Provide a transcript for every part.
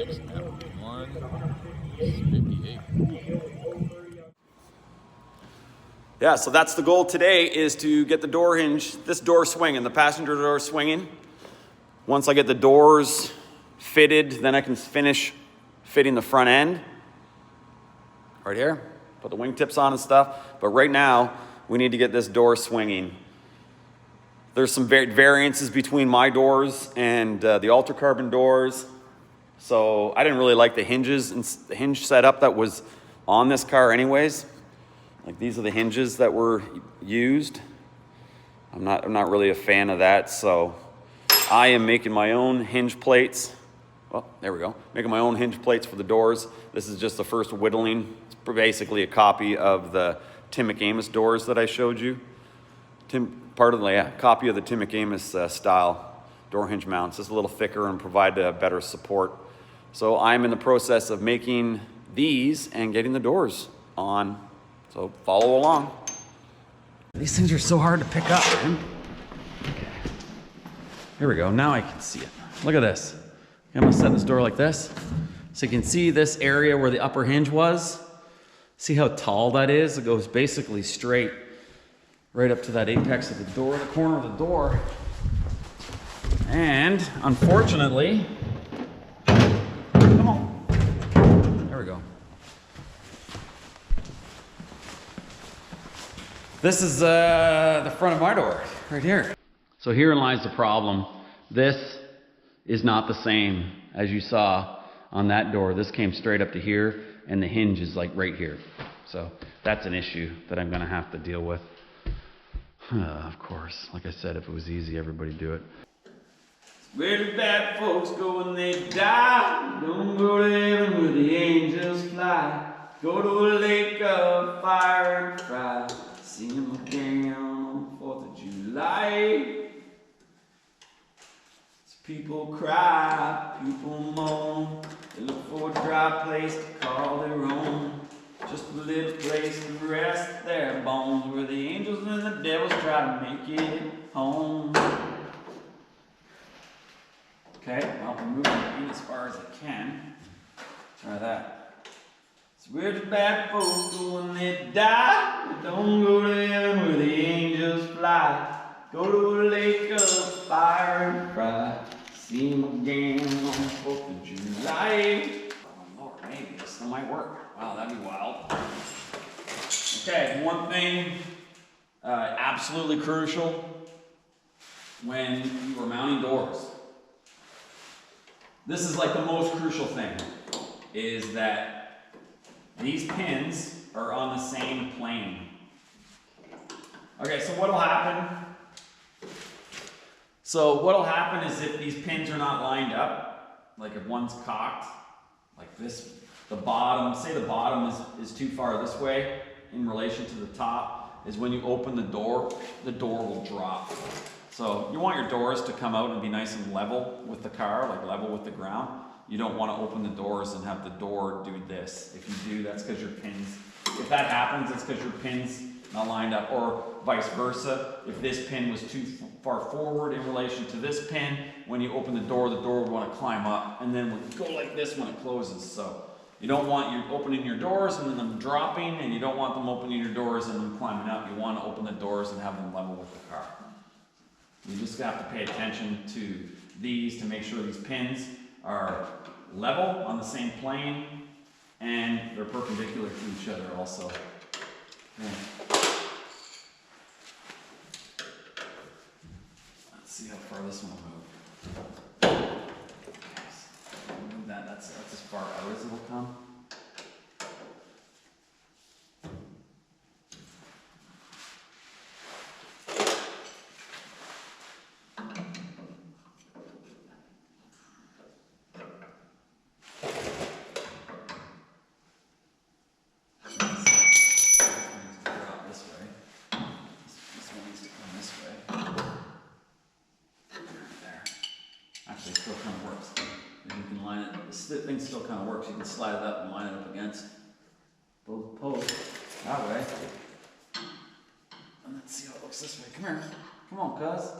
6 and 1 is 58. Yeah, so that's the goal today, is to get the door hinge, this door swinging, the passenger door swinging. Once I get the doors fitted, then I can finish fitting the front end. Right here, put the wingtips on and stuff. But right now, we need to get this door swinging. There's some variances between my doors and the Ultra Carbon doors. So I didn't really like the hinges and the hinge setup that was on this car anyways. Like, these are the hinges that were used. I'm not really a fan of that, so I am making my own hinge plates. Well, there we go. Making my own hinge plates for the doors. This is just the first whittling. It's basically a copy of the Tim McAmis doors that I showed you. Copy of the Tim McAmis style door hinge mounts. Just a little thicker and provide better support. So I'm in the process of making these and getting the doors on. So follow along. These things are so hard to pick up, man. Okay. Here we go. Now I can see it. Look at this. I'm gonna set this door like this. So you can see this area where the upper hinge was. See how tall that is? It goes basically straight right up to that apex of the door, the corner of the door. And unfortunately, come on. There we go. This is the front of my door, right here. So herein lies the problem. This is not the same as you saw on that door. This came straight up to here, and the hinge is like right here. So that's an issue that I'm gonna have to deal with. Of course, like I said, if it was easy, everybody'd do it. Where the bad folks go when they die? Don't go to heaven where the angels fly. Go to a lake of fire and fry. See them again on the 4th of July. People cry, people moan. They look for a dry place to call their own. Just a little place to rest their bones, where the angels and the devils try to make it home. Okay, well, I'm moving the beat as far as I can. Try that. It's where the bad folks go when they die. They don't go to heaven where the angels fly. Go to a lake of fire and fry. See them again on the 4th of July. Oh Lord, maybe this might work. Wow, that'd be wild. Okay, one thing absolutely crucial when you are mounting doors. This is like the most crucial thing, is that these pins are on the same plane. Okay, so what'll happen? So what'll happen is if these pins are not lined up, like if one's cocked, like this, the bottom, say the bottom is too far this way in relation to the top, is when you open the door will drop. So you want your doors to come out and be nice and level with the car, like level with the ground. You don't want to open the doors and have the door do this. If you do, that's because your pins, if that happens, it's because your pins not lined up, or vice versa. If this pin was too far forward in relation to this pin, when you open the door would want to climb up and then would go like this when it closes. So you don't want you opening your doors and then them dropping, and you don't want them opening your doors and them climbing up. You want to open the doors and have them level with the car. You just have to pay attention to these to make sure these pins are level on the same plane and they're perpendicular to each other also. Yeah. Let's see how far this one will move. Move that. That's as far out as it'll come. This thing still kind of works. You can slide it up and line it up against both posts that way. And let's see how it looks this way. Come here. Come on, cuz.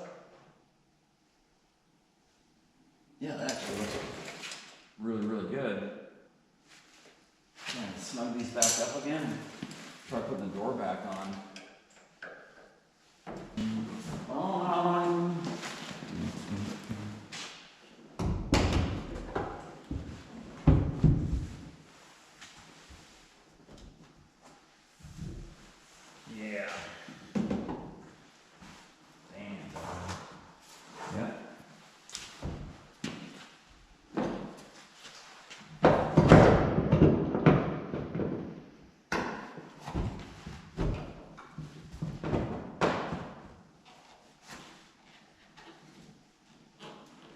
Yeah, that actually looks really, really good. back up again. Try putting the door back on. On. Yeah. Damn. Yeah.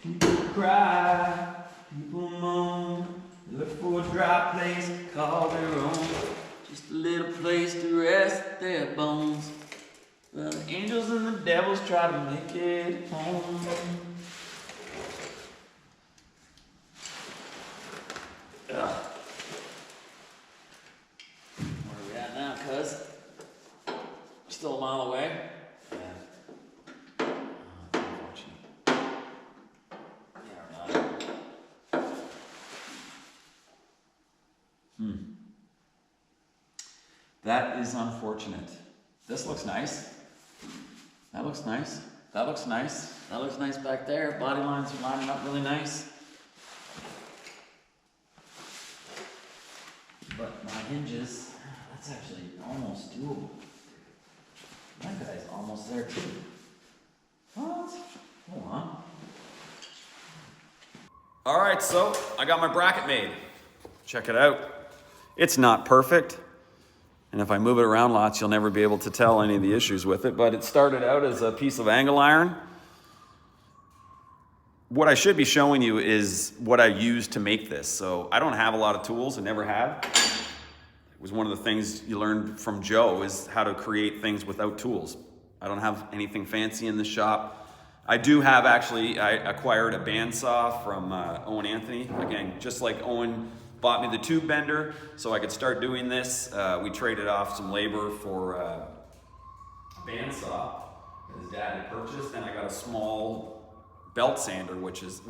People cry, people moan, they look for a dry place to call their own. Just a little place to rest their bones. Well, the angels and the devils try to make it home. Ugh. Where are we at now, cuz? Still a mile away? Yeah. That is unfortunate. This looks nice. That looks nice. That looks nice. That looks nice back there. Body lines are lining up really nice. But my hinges, that's actually almost doable. That guy's almost there too. What? Hold on. All right, so I got my bracket made. Check it out. It's not perfect. And if I move it around lots, you'll never be able to tell any of the issues with it. But it started out as a piece of angle iron. What I should be showing you is what I used to make this. So I don't have a lot of tools, I never have. It was one of the things you learned from Joe, is how to create things without tools. I don't have anything fancy in the shop. I do have actually, I acquired a bandsaw from Owen Anthony. Again, just like Owen bought me the tube bender so I could start doing this. We traded off some labor for a bandsaw that his dad had purchased, and I got a small belt sander, which is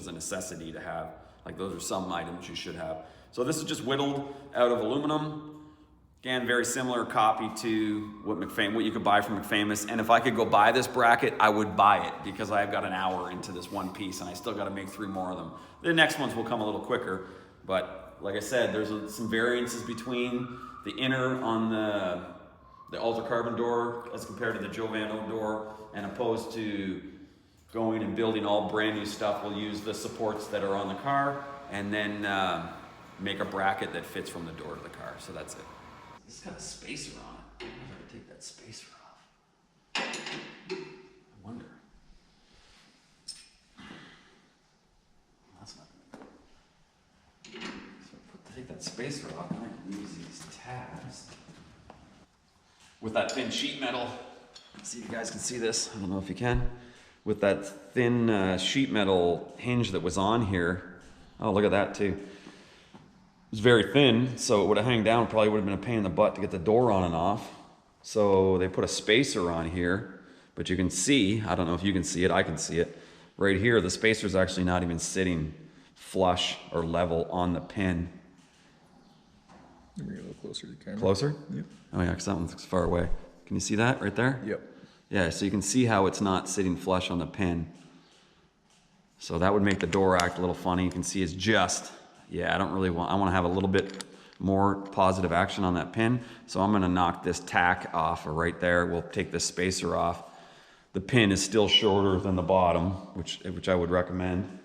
a necessity to have. Like, those are some items you should have. So this is just whittled out of aluminum. Again, very similar copy to what you could buy from McFamous. And if I could go buy this bracket, I would buy it, because I've got an hour into this one piece and I still got to make 3 more of them. The next ones will come a little quicker. But like I said, there's some variances between the inner on the Ultra Carbon door as compared to the Joe VanO door, and opposed to going and building all brand new stuff, we'll use the supports that are on the car and then make a bracket that fits from the door to the car. So that's it. This has got a spacer on it. I wonder if I can take that spacer off. I wonder. That's not good. So take that spacer off, and I can use these tabs. With that thin sheet metal, let's see if you guys can see this. I don't know if you can. With that thin sheet metal hinge that was on here. Oh, look at that too. It was very thin, so it would have hung down. Probably would have been a pain in the butt to get the door on and off. So they put a spacer on here, but you can see, I don't know if you can see it, I can see it. Right here, the spacer is actually not even sitting flush or level on the pin. Bring it a little closer to the camera. Closer? Yep. Oh yeah, because that one's far away. Can you see that right there? Yep. Yeah, so you can see how it's not sitting flush on the pin. So that would make the door act a little funny. You can see it's just, yeah, I want to have a little bit more positive action on that pin. So I'm going to knock this tack off right there. We'll take this spacer off. The pin is still shorter than the bottom, which I would recommend.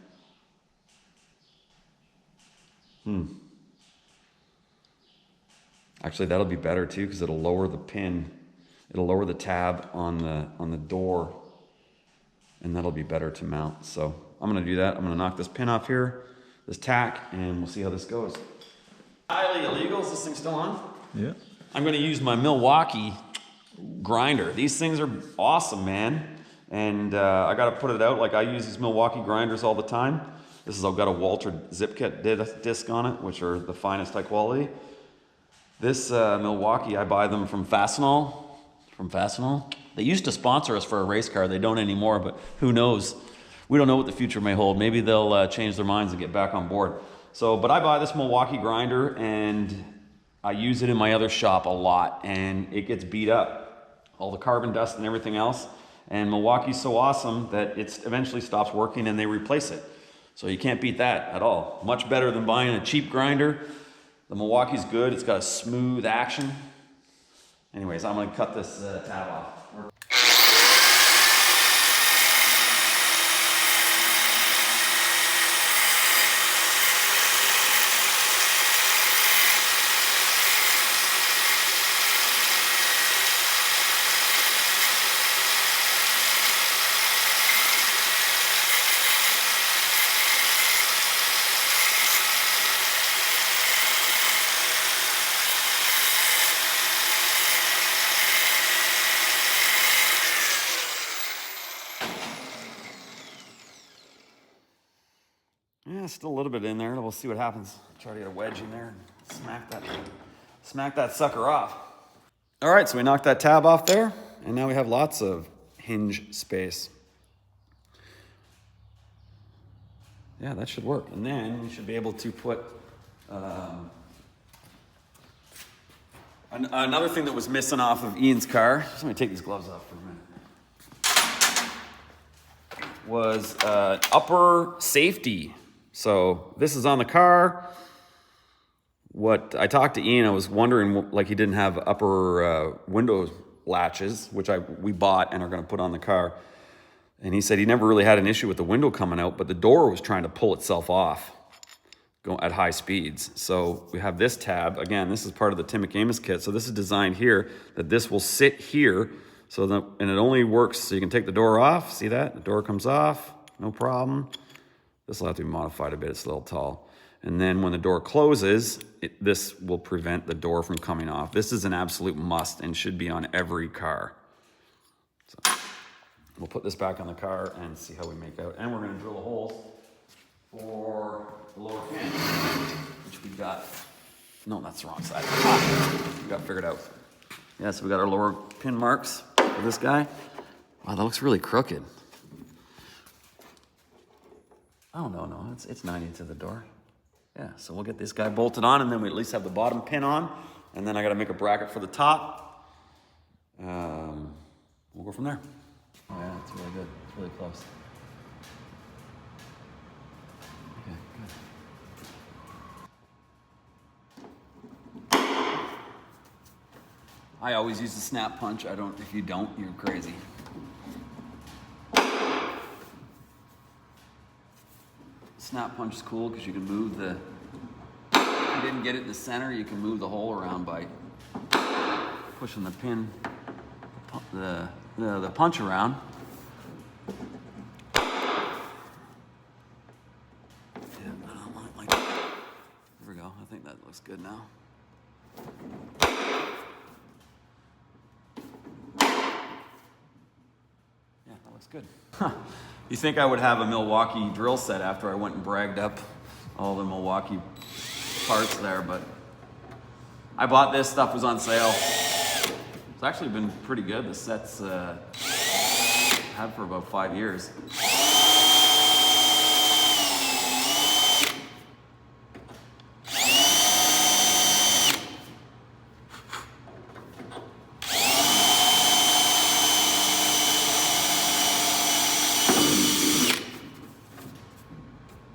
Actually, that'll be better too, because it'll lower the pin. It'll lower the tab on the door, and that'll be better to mount. So I'm going to do that. I'm going to knock this pin off here, this tack, and we'll see how this goes. Highly illegal. Is this thing still on? Yeah. I'm going to use my Milwaukee grinder. These things are awesome, man. And I got to put it out. Like, I use these Milwaukee grinders all the time. This has got a Walter zip kit disc on it, which are the finest high quality. This Milwaukee, I buy them from Fastenal. They used to sponsor us for a race car. They don't anymore, but who knows? We don't know what the future may hold. Maybe they'll change their minds and get back on board. So, but I buy this Milwaukee grinder, and I use it in my other shop a lot, and it gets beat up. All the carbon dust and everything else. And Milwaukee's so awesome that it eventually stops working and they replace it. So you can't beat that at all. Much better than buying a cheap grinder. The Milwaukee's good. It's got a smooth action. Anyways, I'm gonna cut this tab off. Yeah, still a little bit in there. We'll see what happens. Try to get a wedge in there and smack that sucker off. All right, so we knocked that tab off there, and now we have lots of hinge space. Yeah, that should work. And then we should be able to put another thing that was missing off of Ian's car. Just let me take these gloves off for a minute. Was upper safety. So this is on the car. What I talked to Ian, I was wondering, like, he didn't have upper window latches, which we bought and are going to put on the car. And he said he never really had an issue with the window coming out, but the door was trying to pull itself off at high speeds. So we have this tab. Again, this is part of the Tim McAmis kit. So this is designed here that this will sit here. And it only works, so you can take the door off. See that? The door comes off, no problem. This will have to be modified a bit. It's a little tall. And then when the door closes, this will prevent the door from coming off. This is an absolute must and should be on every car. So we'll put this back on the car and see how we make out. And we're going to drill the holes for the lower pin, which we got. No, that's the wrong side. We got figured out. Yeah, so we got our lower pin marks for this guy. Wow, that looks really crooked. Oh, no, it's 90 to the door. Yeah, so we'll get this guy bolted on, and then we at least have the bottom pin on, and then I gotta make a bracket for the top. We'll go from there. Oh yeah, it's really good. It's really close. Okay, good. I always use the snap punch. If you don't, you're crazy. Snap punch is cool because you can move if you didn't get it in the center, you can move the hole around by pushing the pin, the punch around. Yeah, I don't want it like that. There we go. I think that looks good now. Yeah, that looks good. You think I would have a Milwaukee drill set after I went and bragged up all the Milwaukee parts there, but I bought this, stuff was on sale. It's actually been pretty good. The set's had for about 5 years.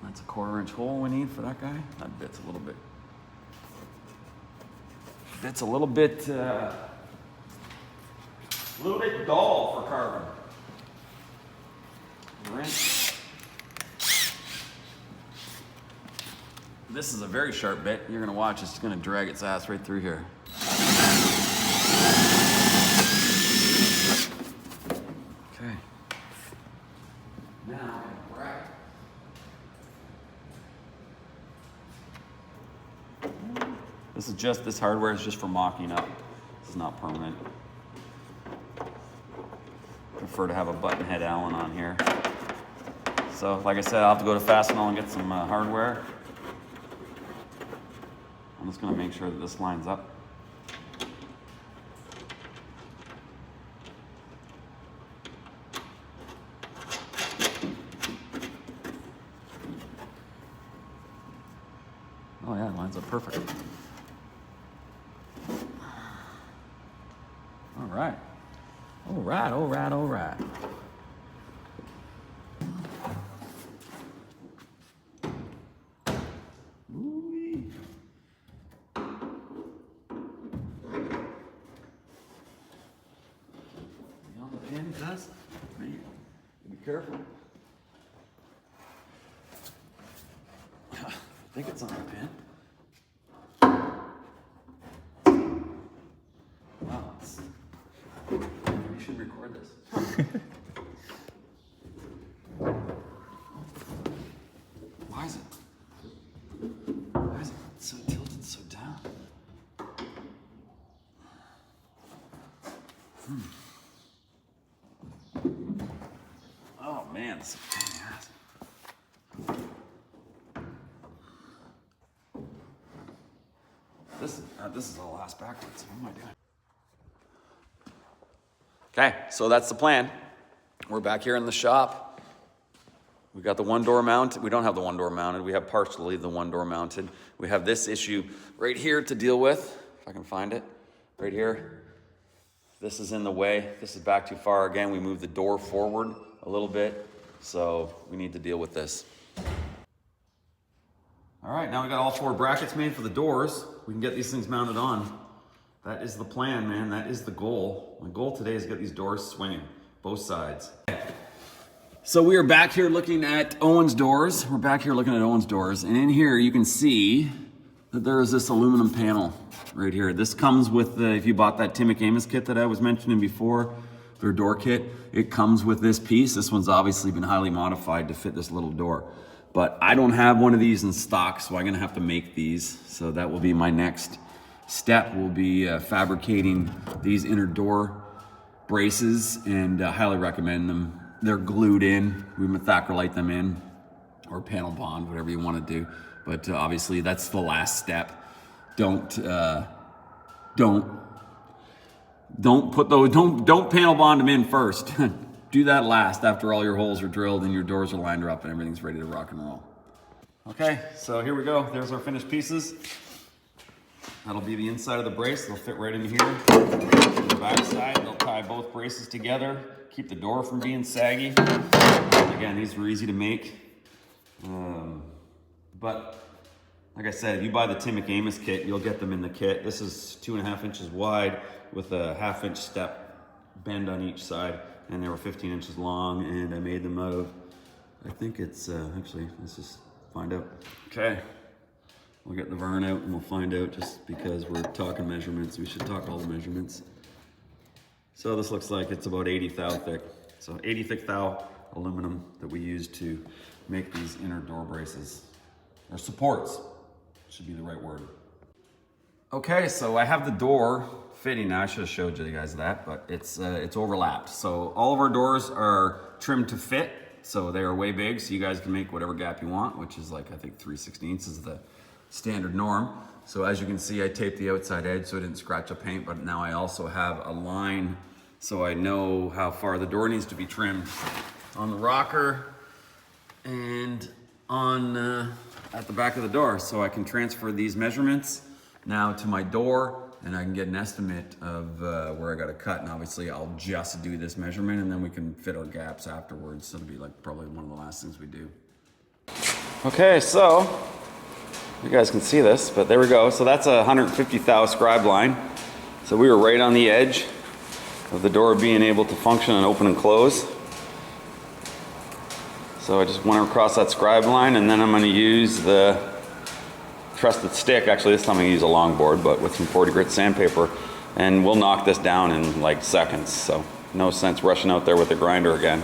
That's a 1/4-inch hole we need for that guy. That bit's a little bit. It's a little bit dull for carbon. Wrench. This is a very sharp bit. You're gonna watch. It's gonna drag its ass right through here. Okay. Now, right. This hardware is just for mocking up. This is not permanent. Prefer to have a button head Allen on here. So, like I said, I'll have to go to Fastenal and get some hardware. I'm just gonna make sure that this lines up. Oh yeah, it lines up perfect. right. All right, all right, all right. Ooh-wee. You on the pin, Gus? Man, be careful. I think it's on the pin. Wow, you should record this. Why is it so tilted so down? Oh man, this is a pain in the ass. This is all ass backwards. What am I doing? Okay, so that's the plan. We're back here in the shop. We got the one door mounted. We don't have the one door mounted. We have partially the one door mounted. We have this issue right here to deal with, if I can find it, right here. This is in the way. This is back too far. Again, we moved the door forward a little bit, so we need to deal with this. All right, now we got all 4 brackets made for the doors. We can get these things mounted on. That is the plan, man. That is the goal. My goal today is to get these doors swinging, both sides. So we are back here looking at Owen's doors. We're back here looking at Owen's doors. And in here you can see that there is this aluminum panel right here. This comes with the, if you bought that Tim McAmis kit that I was mentioning before, their door kit, it comes with this piece. This one's obviously been highly modified to fit this little door. But I don't have one of these in stock, so I'm gonna have to make these. So that will be my next step, will be fabricating these inner door braces, and highly recommend them. They're glued in. We methacrylate them in, or panel bond, whatever you want to do. But obviously that's the last step. Don't panel bond them in first. Do that last after all your holes are drilled and your doors are lined up and everything's ready to rock and roll. Okay, so here we go. There's our finished pieces. That'll be the inside of the brace. They'll fit right in here. The back side, they'll tie both braces together, keep the door from being saggy. Again, these were easy to make. But like I said, if you buy the Tim McAmis kit, you'll get them in the kit. This is 2.5 inches wide with a 1/2 inch step bend on each side. And they were 15 inches long, and I made them out of, I think it's, actually, let's just find out. Okay, we'll get the vern out and we'll find out, just because we're talking measurements, we should talk all the measurements. So this looks like it's about 80 thou thick. So 80 thick thou aluminum that we use to make these inner door braces, or supports, should be the right word. Okay, so I have the door fitting now. I should have showed you guys that, but it's overlapped. So all of our doors are trimmed to fit, so they are way big, so you guys can make whatever gap you want, which is like, I think 3/16 is the standard norm. So as you can see, I taped the outside edge so it didn't scratch up paint, but now I also have a line so I know how far the door needs to be trimmed on the rocker and on at the back of the door, so I can transfer these measurements now to my door, and I can get an estimate of where I got to cut. And obviously I'll just do this measurement, and then we can fit our gaps afterwards. So it'll be like probably one of the last things we do. Okay, so you guys can see this, but there we go. So that's a 150 thou scribe line. So we were right on the edge of the door being able to function and open and close. So I just went across that scribe line, and then I'm going to use the trusted stick. Actually, this time I'm going to use a longboard, but with some 40 grit sandpaper, and we'll knock this down in like seconds. So no sense rushing out there with the grinder again.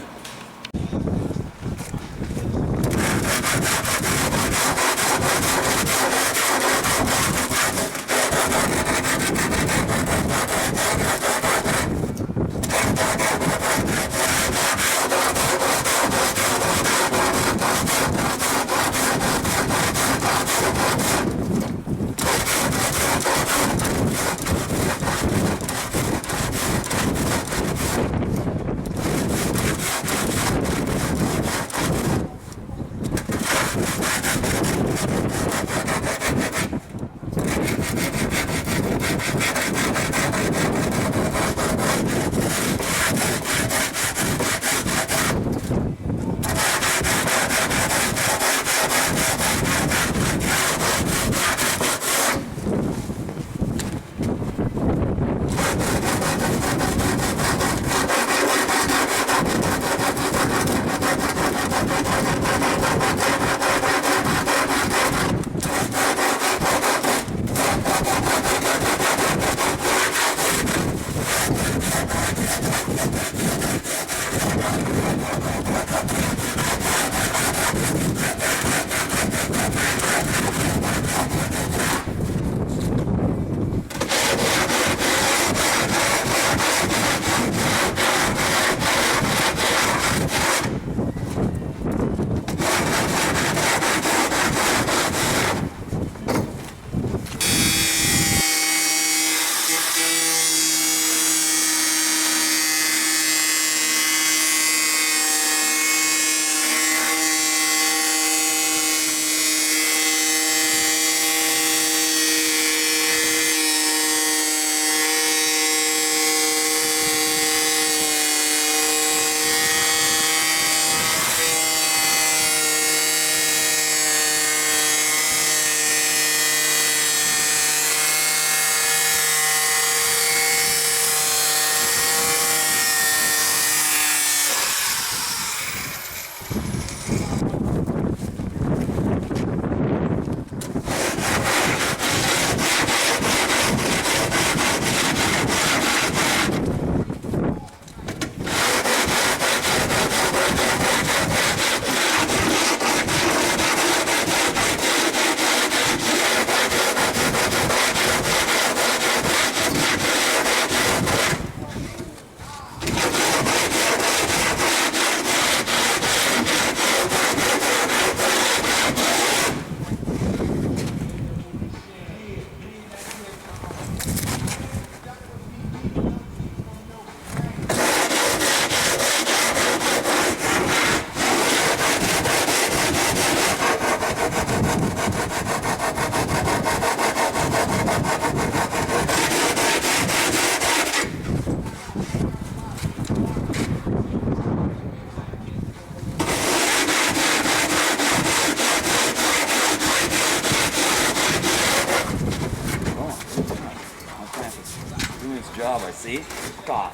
job, I see. Stop.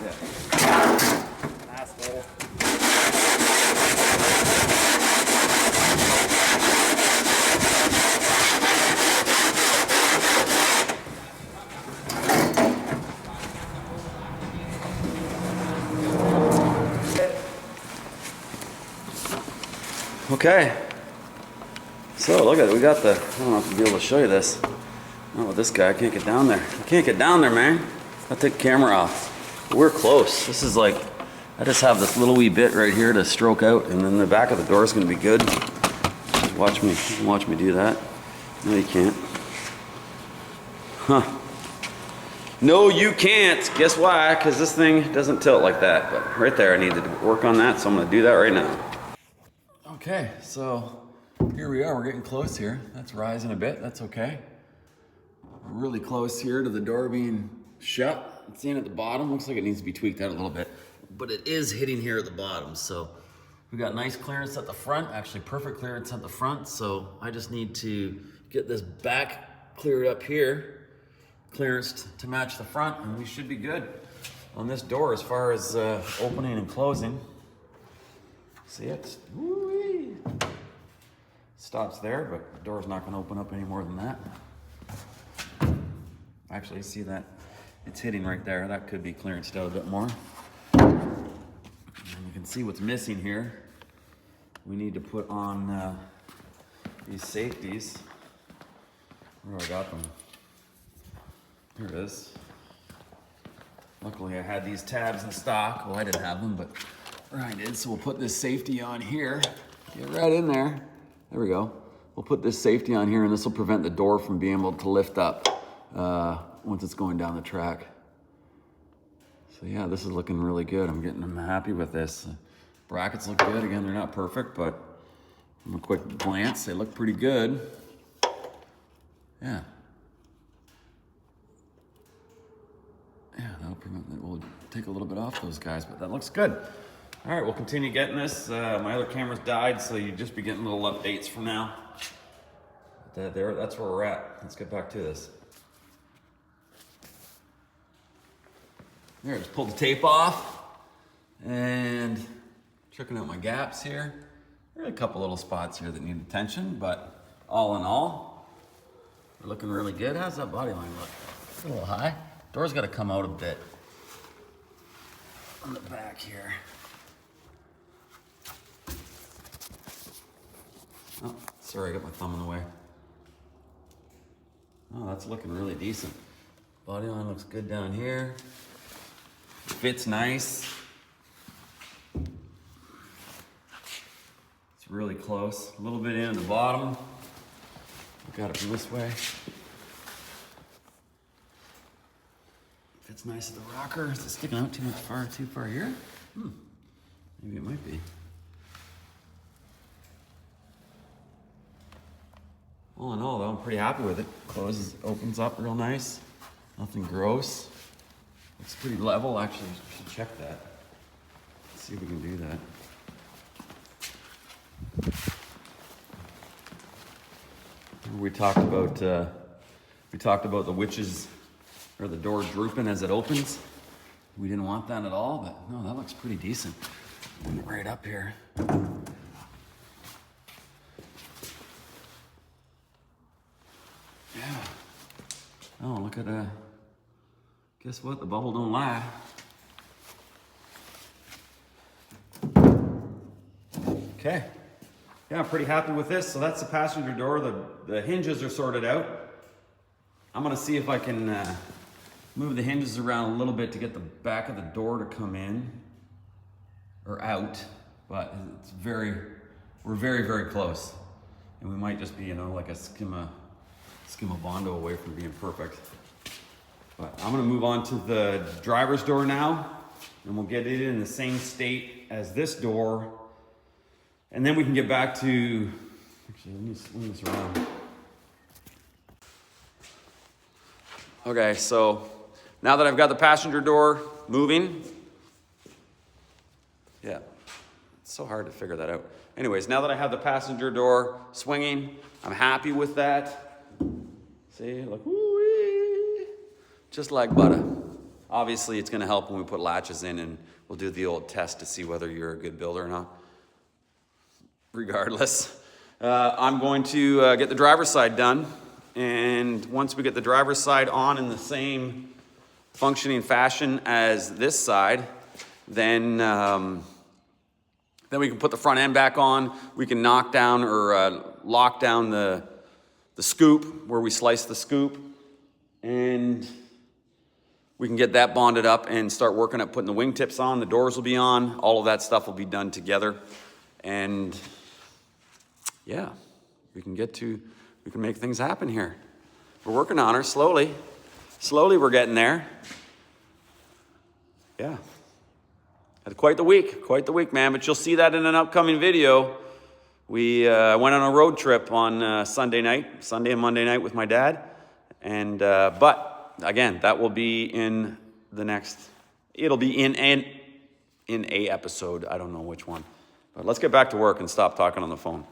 Yeah. Asshole. Okay. So look at it, we got the, I don't know if I'll be able to show you this. Oh, this guy, I can't get down there. I can't get down there, man. I'll take the camera off. We're close. This is like, I just have this little wee bit right here to stroke out, and then the back of the door is gonna be good. Just watch me do that. No, you can't. Huh. No, you can't. Guess why? Because this thing doesn't tilt like that. But right there, I need to work on that, so I'm gonna do that right now. Okay, so here we are, we're getting close here. That's rising a bit, that's okay. We're really close here to the door being shut. It's in at the bottom, looks like it needs to be tweaked out a little bit, but it is hitting here at the bottom. So we got nice clearance at the front, actually perfect clearance at the front. So I just need to get this back cleared up here, clearance to match the front, and we should be good on this door as far as opening and closing. See it? Woo-wee. Stops there, but the door's not gonna open up any more than that. Actually, see that? It's hitting right there. That could be clearanced out a bit more. And you can see what's missing here. We need to put on these safeties. Where do I got them? Here it is. Luckily, I had these tabs in stock. Well, I didn't have them, but Ryan did. So we'll put this safety on here. Get right in there. There we go. We'll put this safety on here, and this will prevent the door from being able to lift up once it's going down the track. So yeah, this is looking really good. I'm happy with this. Brackets look good. Again, they're not perfect, but from a quick glance, they look pretty good. Yeah. Yeah, that'll prevent that. We'll take a little bit off those guys, but that looks good. All right, we'll continue getting this. My other camera's died, so you'll just be getting little updates from now. That's where we're at. Let's get back to this. There, just pulled the tape off and checking out my gaps here. There are a couple little spots here that need attention, but all in all, we're looking really good. How's that body line look? It's a little high. Door's got to come out a bit on the back here. Oh, sorry, I got my thumb in the way. Oh, that's looking really decent. Body line looks good down here. Fits nice. It's really close. A little bit in at the bottom. Look at it from this way. Fits nice at the rocker. Is it sticking out too far here? Maybe it might be. All in all, though, I'm pretty happy with it. Closes, opens up real nice. Nothing gross. Looks pretty level. Actually, we should check that. Let's see if we can do that. We talked about the witches or the door drooping as it opens. We didn't want that at all, but no, that looks pretty decent. Right up here. Yeah. Oh, look at guess what? The bubble don't lie. Okay. Yeah, I'm pretty happy with this. So that's the passenger door. The hinges are sorted out. I'm gonna see if I can move the hinges around a little bit to get the back of the door to come in or out. But it's we're very, very close. And we might just be, like a schema bondo away from being perfect. But I'm gonna move on to the driver's door now, and we'll get it in the same state as this door. And then we can get back to, actually, let me swing this around. Okay, so now that I've got the passenger door moving, yeah, it's so hard to figure that out. Anyways, now that I have the passenger door swinging, I'm happy with that. See, look, woo-wee. Just like butter. Obviously, it's gonna help when we put latches in, and we'll do the old test to see whether you're a good builder or not. Regardless, I'm going to get the driver's side done, and once we get the driver's side on in the same functioning fashion as this side, then we can put the front end back on. We can knock down or lock down the scoop where we slice the scoop, and we can get that bonded up and start working at putting the wingtips on. The doors will be on. All of that stuff will be done together, and yeah, we can make things happen here. We're working on her slowly. Slowly we're getting there. Yeah. Had quite the week, man. But you'll see that in an upcoming video. We went on a road trip on Sunday and Monday night with my dad. And but again, that will be in the next. It'll be in a episode. I don't know which one. But let's get back to work and stop talking on the phone.